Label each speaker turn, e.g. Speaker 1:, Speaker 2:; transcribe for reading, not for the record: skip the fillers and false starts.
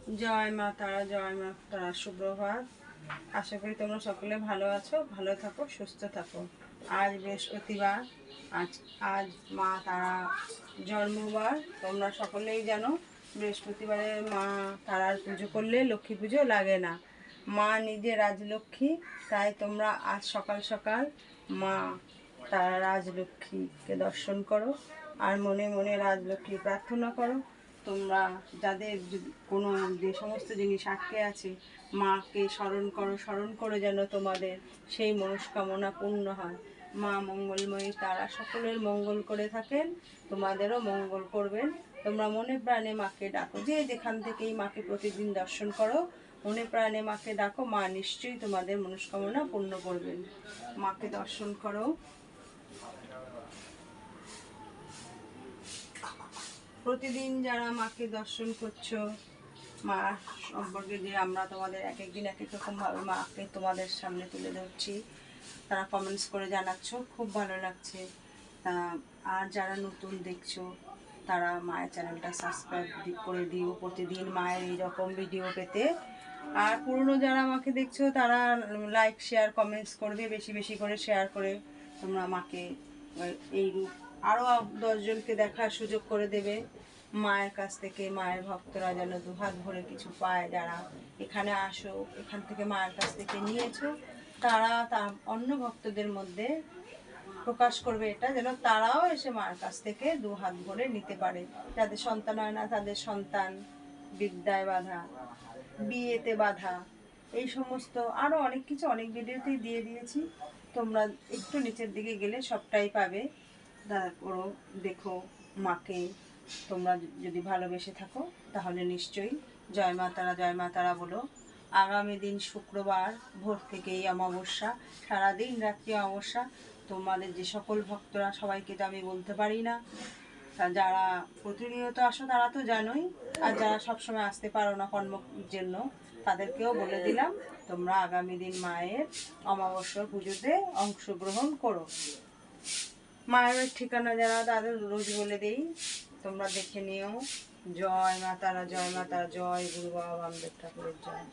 Speaker 1: জয় মা তারা, জয় মা তারা। সুপ্রভাত। আশা করি তোমরা সকলে ভালো আছো, ভালো থাকো, সুস্থ থাকো। আজ বৃহস্পতিবার, আজ আজ মা তারা জন্মবার। তোমরা সকলেই জানো বৃহস্পতিবারে মা তারার পুজো করলে লক্ষ্মী পুজো লাগে না। মা নিজে রাজলক্ষ্মী, তাই তোমরা আজ সকাল সকাল মা তারা রাজলক্ষ্মীকে দর্শন করো আর মনে মনে রাজলক্ষ্মী প্রার্থনা করো। তোমরা যাদের কোনো যে সমস্ত জিনিস আটকে আছে, মাকে স্মরণ করো, স্মরণ করে যেন তোমাদের সেই মনস্কামনা পূর্ণ হয়। মা মঙ্গলময়ী, তারা সকলের মঙ্গল করে থাকেন, তোমাদেরও মঙ্গল করবেন। তোমরা মনে প্রাণে মাকে ডাকো, যে যেখান থেকেই মাকে প্রতিদিন দর্শন করো, মনে প্রাণে মাকে ডাকো, মা নিশ্চয়ই তোমাদের মনস্কামনা পূর্ণ করবেন। মাকে দর্শন করো। প্রতিদিন যারা মাকে দর্শন করছো, মা সম্পর্কে যে আমরা তোমাদের এক একদিন এক এক রকমভাবে মাকে তোমাদের সামনে তুলে ধরছি, তারা কমেন্টস করে জানাচ্ছ, খুব ভালো লাগছে। আর যারা নতুন দেখছো তারা মায়ের চ্যানেলটা সাবস্ক্রাইব করে দিও প্রতিদিন মায়ের এইরকম ভিডিও পেতে। আর পুরনো যারা আমাকে দেখছো তারা লাইক শেয়ার কমেন্টস করবে, বেশি বেশি করে শেয়ার করে তোমরা মাকে এই রূপ আরও 10জনকে দেখার সুযোগ করে দেবে। মায়ের কাছ থেকে মায়ের ভক্তরা যেন দুহাত ভরে কিছু পায়, যারা এখানে আসো, এখান থেকে মায়ের কাছ থেকে নিয়েছো, তারা অন্য ভক্তদের মধ্যে প্রকাশ করবে এটা, যেন তারাও এসে মায়ের কাছ থেকে দুহাত ভরে নিতে পারে। যাদের সন্তান হয় না তাদের সন্তান, বিদ্যায় বাধা, বিয়েতে বাধা, এই সমস্ত আরও অনেক কিছু অনেক ভিডিওতেই দিয়ে দিয়েছি। তোমরা একটু নিচের দিকে গেলে সবটাই পাবে। তারপরও দেখো মাকে তোমরা যদি ভালোবেসে থাকো তাহলে নিশ্চয়ই জয় মা তারা, জয় মা তারা বলো। আগামী দিন শুক্রবার ভোর থেকেই অমাবস্যা, সারাদিন রাত্রি অমাবস্যা। তোমাদের যে সকল ভক্তরা, সবাইকে তো আমি বলতে পারি না, তা যারা প্রতিনিয়ত আসো তারা তো জানোই, আর যারা সবসময় আসতে পারো না কর্মের জন্য, তাদেরকেও বলে দিলাম তোমরা আগামী দিন মায়ের অমাবস্যা পুজোতে অংশগ্রহণ করো। মায়ের ঠিকানা যারা তাদের রোজ বলে দেই, তোমরা দেখে নিও। জয় মা তারা, জয় মা তারা, জয় গুরু বাবা বামদেব ঠাকুরের জয়।